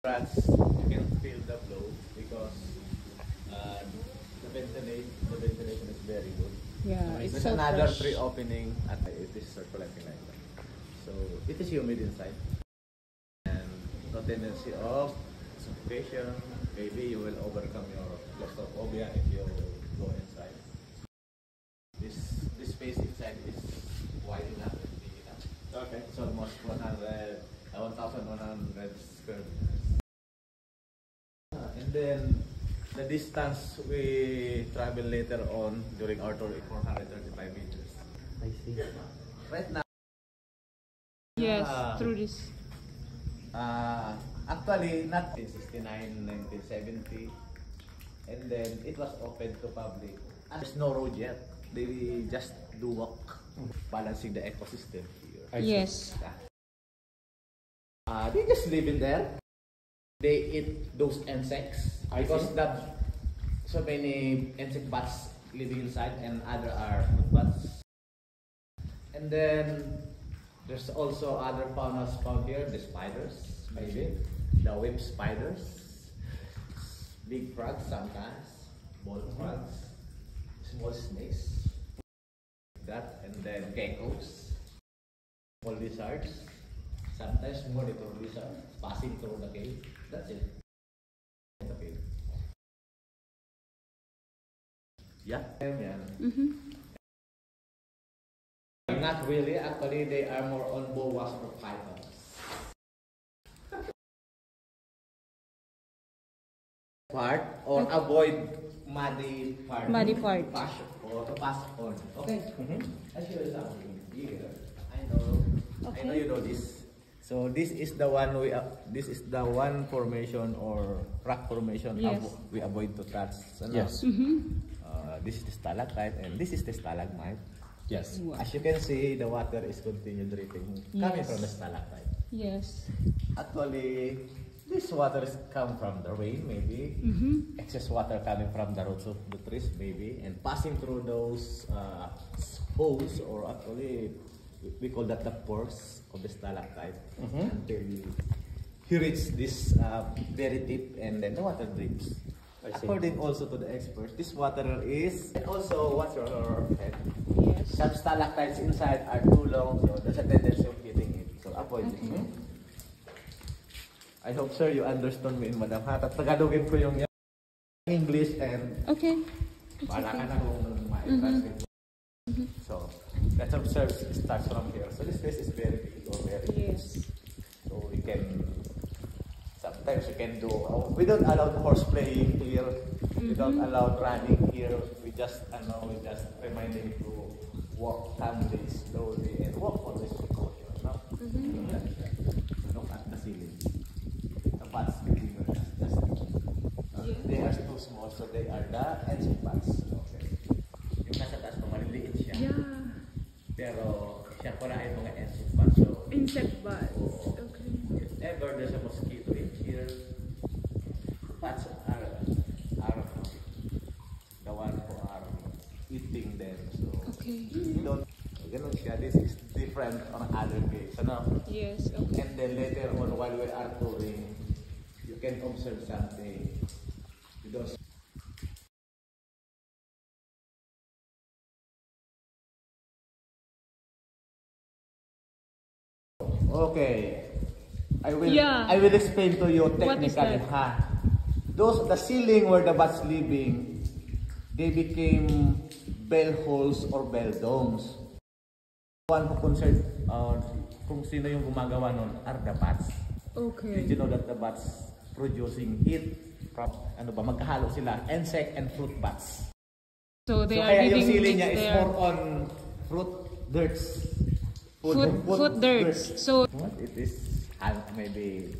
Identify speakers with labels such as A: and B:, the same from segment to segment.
A: Rats, you can feel the flow because the ventilation is very good.
B: Yeah, it's
A: There's
B: so
A: another
B: fresh.
A: tree opening at it is circulating like that. So it is humid inside and no tendency of suffocation. Maybe you will overcome your claustrophobia if you go inside. This space inside is wide enough and big enough. Okay. It's almost 1,100 square meters. And then the distance we travel later on during our tour is 435 meters.
C: I see.
A: Right now,
B: Yes, through this.
A: actually not in 1969, 1970, and then it was open to public. There's no road yet. They just do walk, balancing the ecosystem here.
B: Yes.
A: They just live in there. They eat those insects because so many insect bats living inside and other are fruit bats. And then there's also other faunas found here, the spiders, maybe, the web spiders, big frogs sometimes, ball frogs, small snakes, that, and then geckos, small lizards, sometimes monitor lizards passing through the cave. That's it. The cave. Yeah. Not really. Actually, they are more on boas or pythons. Part or avoid muddy part.
B: Muddy part.
A: Or to pass on. Okay. I'll show you something here. I know you know this. So this is the one formation or rock formation we avoid to touch.
C: Yes.
A: This is the stalactite and this is the stalagmite.
C: Yes.
B: Wow.
A: As you can see, the water is continue dripping coming from the stalactite.
B: Yes.
A: Actually, this water is come from the rain, maybe. Excess water coming from the roots of the trees, maybe, and passing through those holes, or actually, we call that the pores of the stalactite, until he reaches this very deep, and then the water drips. According also to the experts, this water is, and also what's your head?
B: Yes.
A: Some stalactites inside are too long, so there's a tendency of hitting it. So avoid it. I hope, sir, you understand me in Madam Ha. Tagalogin ko yung English and para ka na kung ma-translate. So, let's observe, it starts from here. So this place is very big or very big. So we can, sometimes we can do, we don't allow horse playing here. We don't allow running here. We just remind them to walk calmly, slowly, and walk always with caution. No? Look at the ceiling. The bats living with us. They are too small, so they are the insect bats. Okay. Yung nasa taas ko, maliliit siya.
B: Yeah.
A: Pero siya ko na ay mga insect bats. So,
B: Insect bats. Okay.
A: if ever there's a mosquito in here, bats are the one who are eating them. So, don't, ganun siya. This is different on other caves. Ano?
B: Yes. Okay.
A: And then later on, while we are touring, you can observe something. Because okay, I will explain to you technically. The ceiling where the bats living, they became bell holes or bell domes. One who concerned kung sino yung gumagawa nun are the bats.
B: Okay.
A: Did you know that the bats producing heat from magkahalo sila, insect and fruit bats.
B: So they are
A: kaya yung
B: living
A: ceiling niya is
B: there.
A: more on fruit dirts.
B: Food dirts. So
A: it is maybe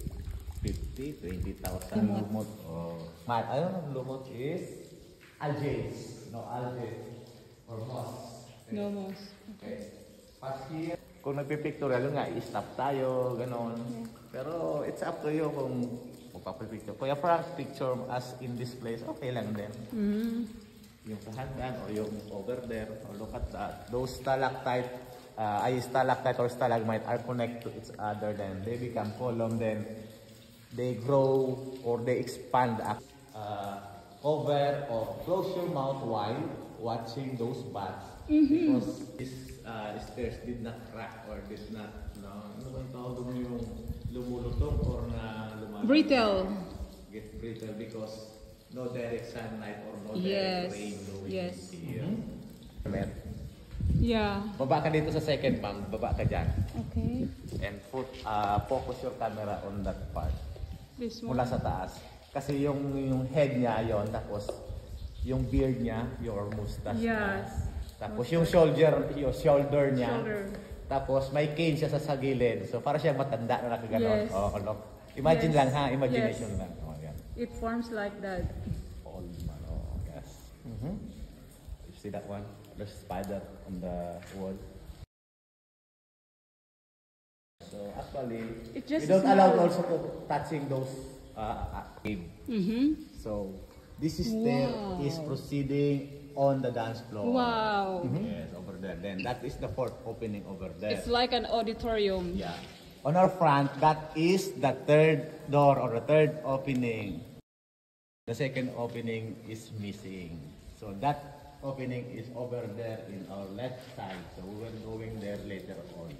A: 20,000 lumot. I don't know, lumot is algae. No algae or moss.
B: no moss.
A: Okay. But here, kung nagpipictorial nga, i-stop tayo, gano'n. Pero it's up to you kung magpapipicture. Kuya Frank, picture us in this place, okay lang din. Yung sa hagdan or yung over there, or look at that. Those stalactite or stalagmite are connected to each other, then they become column, then they grow or they expand up. Cover or close your mouth while watching those bats because these stairs did not crack or did not, ano bang tawag mo yung lumulutong or na lumalutong?
B: Brittle.
A: Get brittle because no direct sunlight or no direct rain going here.
B: Yeah.
A: Baba ka dito sa second ma'am, baba ka dyan.
B: Okay.
A: And focus your camera on that part.
B: This one.
A: Mula sa taas. Kasi yung head niya yon, tapos yung beard niya, your mustache.
B: Yes.
A: Tapos yung shoulder niya.
B: Shoulder.
A: Tapos may cane siya sa gilid. So para siya matanda na nakaganon.
B: Yes.
A: Oh, imagine
B: Yes.
A: lang ha, imagination
B: Yes.
A: lang. Oh, yan.
B: It forms like that.
A: Old man, oh, yes. You see that one? There's a spider on the wall. So actually,
B: It just
A: we don't
B: small.
A: allow also to touching those cave. So this is
B: Wow.
A: is proceeding on the dance floor.
B: Wow.
A: Yes, over there. Then that is the fourth opening over there.
B: It's like an auditorium.
A: Yeah. On our front, that is the third door or the third opening. The second opening is missing. So that opening is over there in our left side. So we will going there later on.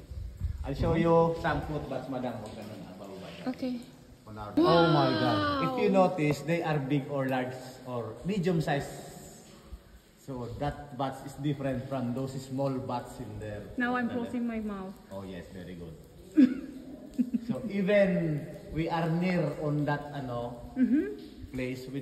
A: I'll show you some footbaths, madam.
B: Okay.
A: Oh my God. If you notice, they are big or large or medium size. So that bats is different from those small bats in there.
B: Now I'm closing my mouth.
A: Oh yes, very good. So even we are near on that place, we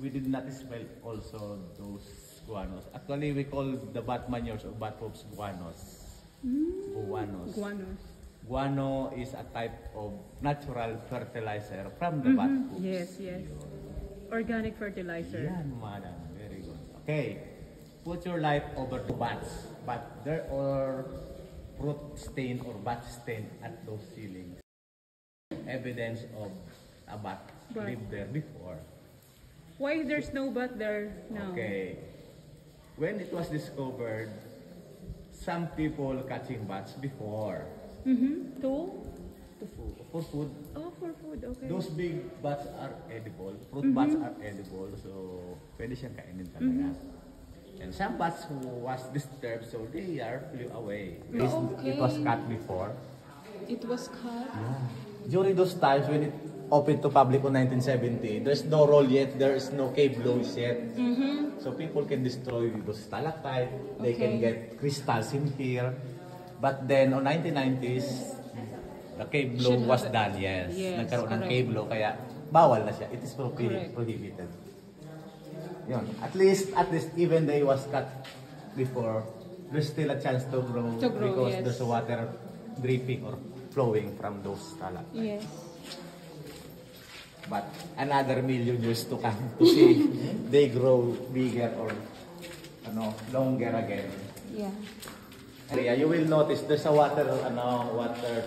A: did not smell also those guanos. Actually, we call the bat manures or bat poops guanos. Guanos.
B: Guanos.
A: Guano is a type of natural fertilizer from the bat poops.
B: Yes, yes. Organic fertilizer.
A: Yan, madam. Very good. Okay. Put your light over the bats. But there are fruit stain or bat stain at those ceilings. Evidence of a bat lived there before.
B: Why there's no bat there now?
A: Okay. When it was discovered, some people catching bats before. For food.
B: Oh, for food. Okay.
A: Those big bats are edible. Fruit bats are edible. So, pwede siyang kainin talaga. And some bats who was disturbed, so they flew away. It was cut before.
B: It was cut?
A: Yeah. During those times when it opened to public on 1970, there's no roll yet, there is no cave blows yet. So people can destroy those stalactites, they can get crystals in here. But then on 1990s, the cave blow was done, yes. Nagkaroon ng cave blow, kaya bawal na siya. It is prohibited. Yun. At least even they was cut before, there's still a chance to grow because there's water dripping or flowing from those stalactites.
B: Yes.
A: But another million years to come to see they grow bigger or longer again.
B: Yeah.
A: You will notice there's a water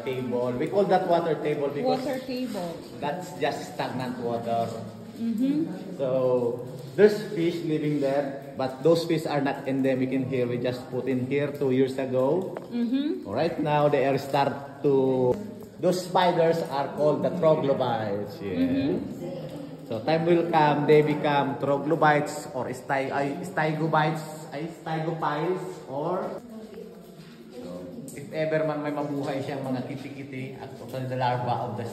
A: table. We call that water table because
B: water table.
A: That's just stagnant water. So there's fish living there, but those fish are not endemic in here. We just put in here 2 years ago. Right now they are those spiders are called the troglobites. Yeah. So time will come, they become troglobites or stygophiles, or if ever man may mabuhay siyang mga kiti-kiti at the larva of the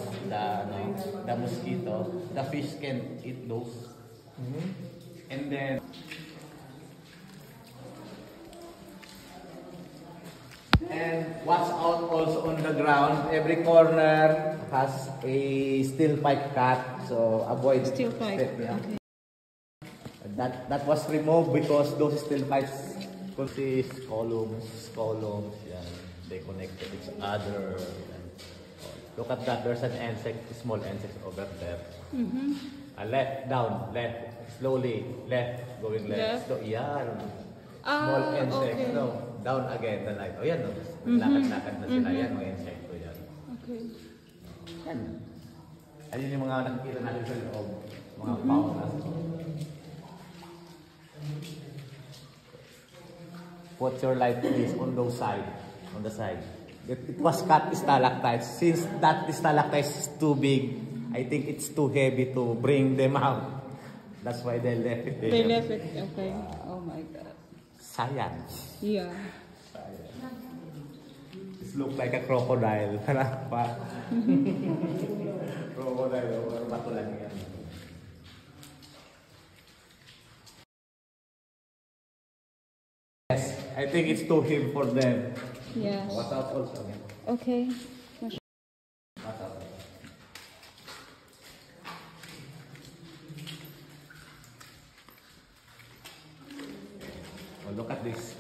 A: mosquito, the fish can eat those. And then watch out also on the ground. Every corner has a steel pipe cut, so avoid
B: steel pipe.
A: Okay. That was removed because those steel pipes consist columns. Yeah. They connect to each other. Look at that. There's an insect, small insect over there. Left, down, left, slowly, left, going left. So, yeah. Small insect.
B: Okay.
A: No, down again. The light. Oh, yan. No. Lakad-lakad na sila. Yan, mga insekto yan.
B: Okay.
A: Yan. Ayun yung mga nakikita natin sa loob. Mga fauna. Put your light please on those side. It was cut stalactites. Since that stalactite is too big, I think it's too heavy to bring them out. That's why they left it there.
B: They left it, okay. Oh my God.
A: Sayang.
B: Yeah.
A: This looks like a crocodile. Crocodile or bato lang yan. Yes, I think it's too heavy for them.
B: Yes.
A: Watch out also.
B: Okay.
A: Watch out. Oh, look at this.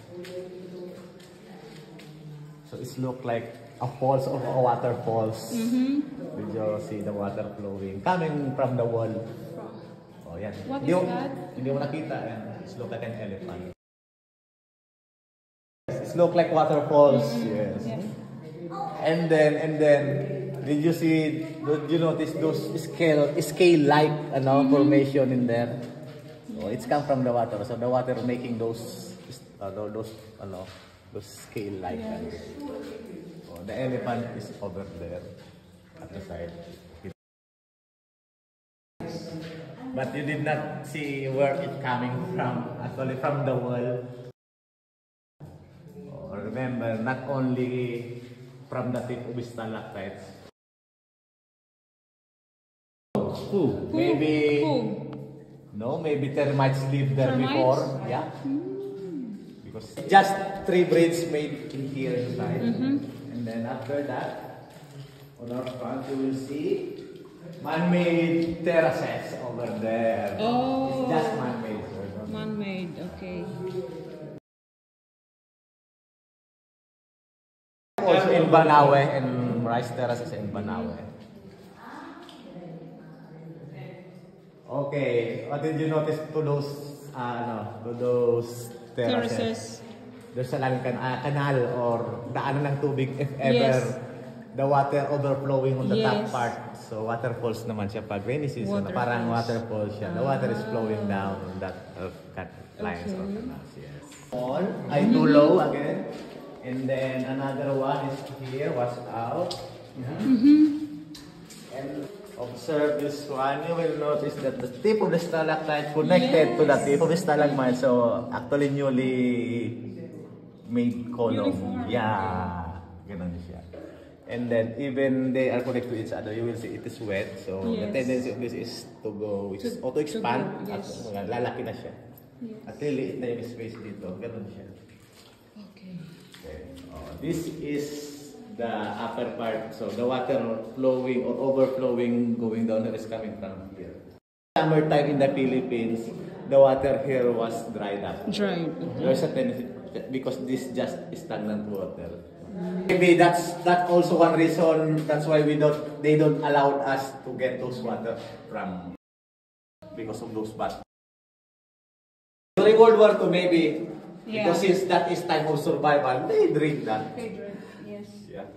A: So it looks like a falls or a waterfalls. Did you see the water flowing coming from the wall? Oh, yeah.
B: What is that?
A: Hindi mo nakita yan. It looks like an elephant. It looks like waterfalls. Yes.
B: Yeah.
A: And then, did you notice those scale-like formation in there? Oh, it's come from the water. So the water making those scale-like. Oh, the elephant is over there at the side. But you did not see where it's coming from. Actually, from the wall. Oh, remember, not only from the tip of stalactites. Who? Maybe.
B: Who?
A: No, maybe termites lived there
B: Termites?
A: before. Yeah. Because just 3 braids made in here inside. And then after that, on our front you will see man-made terraces over there.
B: Oh.
A: It's just man-made.
B: Man-made, okay.
A: Also in Banawe, and rice terraces in Banawe. Okay, what did you notice to those terraces? There's a canal or daanan ng tubig if ever the water overflowing on the top part. So waterfalls naman siya pag rainy season. Parang waterfalls siya. The water is flowing down on that lines or canals. Yes. All, I too low again. And then another one is here, watch out. And observe this one, you will notice that the tip of the stalactite connected to the tip of the stalagmite. So actually newly made column.
B: Uniform.
A: Yeah, ganun siya. And then even they are connected to each other, you will see it is wet. So the tendency of this is to go, it's auto expand. At lalaki na siya. At liliit na yung space dito. Ganun siya.
B: Okay.
A: This is the upper part. So the water flowing or overflowing going down here is coming from here. Summertime in the Philippines, the water here was dried up. There's a tendency because this just stagnant water. Maybe that's also one reason. That's why they don't allow us to get those water from because of those baths. During World War II, maybe. Because since that is time of survival, they drink that.
B: They drink, yes.
A: Yeah.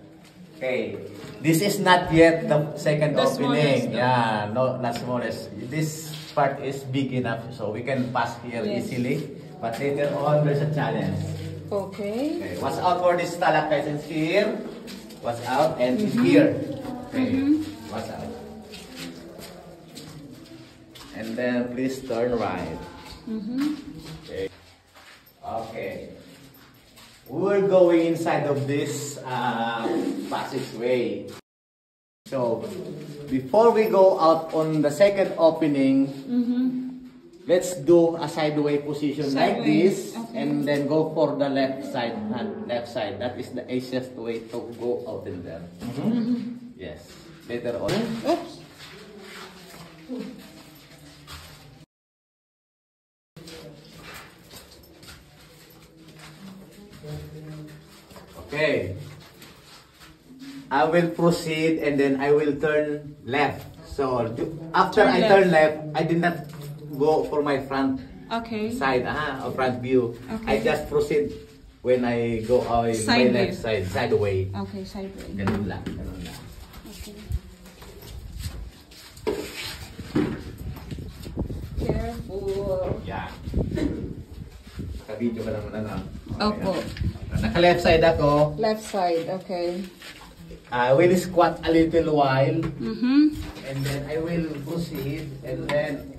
A: Okay. This is not yet the second opening.
B: Smallest,
A: yeah, no, not smallest. This part is big enough, so we can pass here easily. But later on, there's a challenge.
B: Okay.
A: Watch out for this stalactites here. Watch out and here. Okay. Watch out. And then please turn right. Okay. Okay. We're going inside of this passageway. So, before we go out on the second opening, let's do a sideway position like this, and then go for the left side. That is the easiest way to go out in there. Yes. Later on.
B: Oops.
A: Okay. I will proceed and then I will turn left. So after I turn left, I did not go for my front side, or front view. I just proceed when I go my left side, sideway.
B: Okay, sideway.
A: Ganun lang, ganun lang.
B: Okay. Careful.
A: Yeah. Naka-video ka naman, ano?
B: Opo.
A: Naka-left side ako.
B: Left side, okay.
A: I will squat a little while.
B: Mm-hmm.
A: And then I will proceed. And then,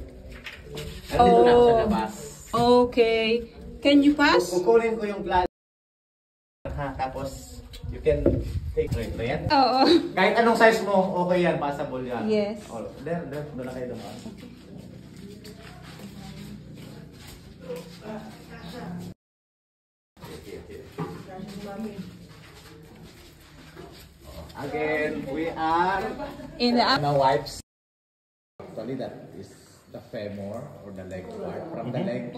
A: nandito na ako sa labas.
B: Okay. Can you pass?
A: Kukunin ko yung plan. Tapos, you can take it. Yan.
B: Oo.
A: Kahit anong size mo, okay yan. Passable yan.
B: Yes.
A: There. Doon na kayo dumaan. Again, we are
B: In the
A: now wipes. Actually, that is the femur or the leg part. From the leg,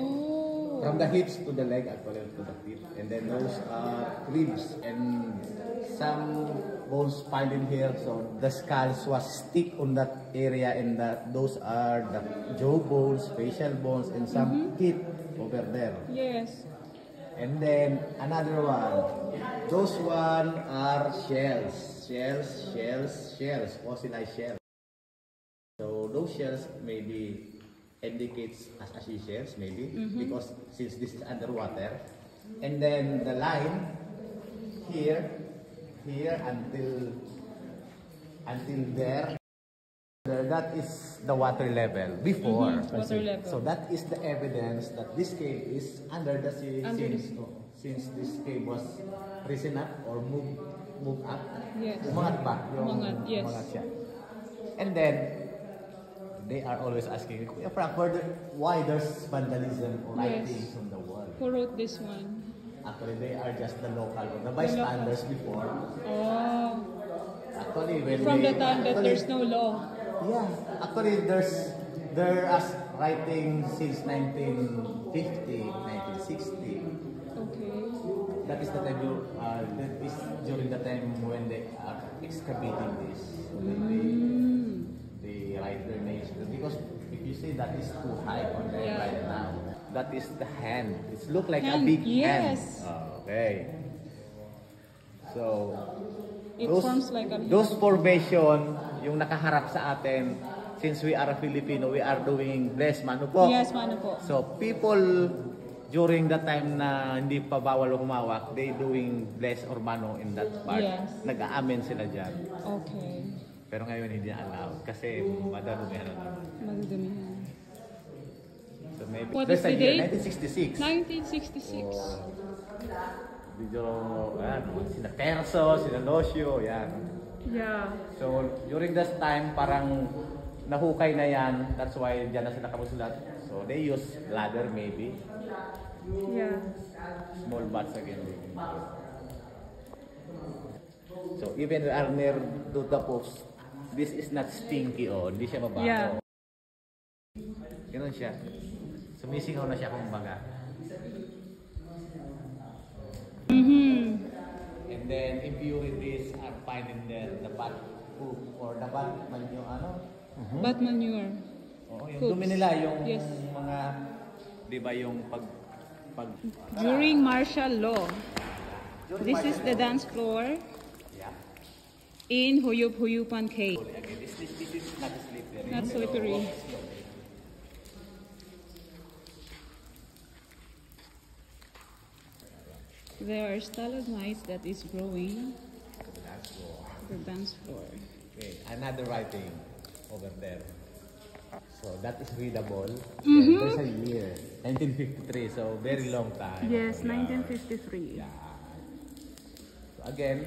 A: from the hips to the leg, actually to the feet. And then those are ribs and some bones found in here. So the skulls was stick on that area, and those are the jaw bones, facial bones, and some teeth over there.
B: Yes.
A: And then another one. Those one are shells, fossilized shells. So those shells maybe indicates as seashells maybe because since this is underwater. And then the line here until there. That is the water level before.
B: Water level.
A: So that is the evidence that this cave is under the sea since this cave was risen up or moved up.
B: Yes.
A: Umangat ba?
B: Umangat, yes.
A: Umangat siya. And then they are always asking, Kuya Frank, why there's vandalism or writings on the wall?
B: Who wrote this one?
A: Actually, they are just the local or the bystanders before.
B: Oh.
A: Actually, when
B: From
A: they,
B: the time that there's no law.
A: Yeah, actually there are writing since 1950, 1960.
B: Okay.
A: That is the time that is during the time when they are excavating this. They write their names because if you see that is too high on there right now. That is the hand. It looks like a big hand. Okay. So
B: It forms like a
A: those formation, yung nakaharap sa atin, since we are a Filipino, we are doing bless mano po.
B: Yes, mano po.
A: So people during the time na hindi pa bawal humawak, they doing bless or mano in that part.
B: Yes.
A: Nag-aamen sila dyan.
B: Okay.
A: Pero ngayon hindi na allowed kasi madarumihan na naman.
B: Madudumihan.
A: So maybe
B: What is the date?
A: 1966.
B: 1966.
A: Video, sina Terzo, sina Locio, yan.
B: Yeah.
A: So, during this time, parang nahukay na yan. That's why dyan na sila kamusulat. So, they use ladder maybe.
B: Yeah.
A: Small bats again. So, even we are near to the post, this is not stinky, oh. Hindi siya mabaho.
B: Yeah.
A: Ganun siya. Sumisingaw na siya kung baga. And then impurities are found in the bat poop or the bat yung ano?
B: Bat manure.
A: Oo, yung dumi nila, yung
B: Yes.
A: mga, di ba yung pag
B: During martial law, this is the dance floor in Huyup-Huyupan Cave.
A: again, this is not slippery.
B: Not slippery. There are stalagmites that is growing the dance floor.
A: Okay, another writing over there. So that is readable. There's a year, 1953, so very long time.
B: Yes,
A: So, yeah.
B: 1953.
A: Yeah. So again,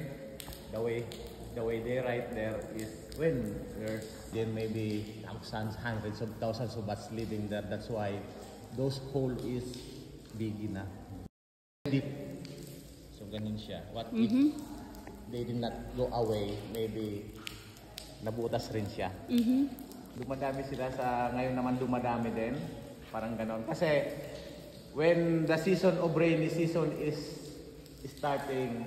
A: the way they write there is when there's then maybe thousands, hundreds of thousands of bats living there. That's why those hole is big enough. Deep. So ganun siya. What if they did not go away? Maybe nabutas rin siya. Dumadami sila sa ngayon naman dumadami din. Parang ganon. Kasi when the season of rainy season is starting,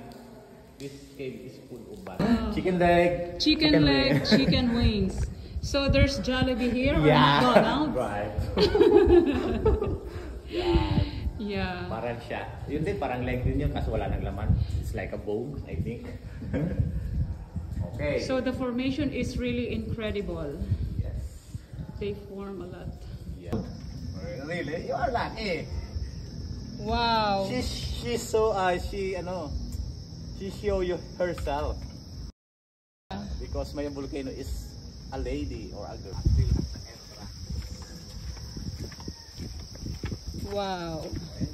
A: this cave is full of bats. Chicken leg.
B: Chicken leg, chicken wings. So there's Jollibee here or
A: Yeah.
B: McDonald's?
A: Right.
B: Yeah.
A: Parang siya. Yun din, parang leg din yun kasi wala nang laman. It's like a bone, I think. Okay.
B: So the formation is really incredible.
A: Yes.
B: They form a lot.
A: Yeah. Really? You are lucky.
B: Wow.
A: She's so, she show you herself. Because Mayon Volcano is a lady or a girl.
B: Wow.
A: Okay.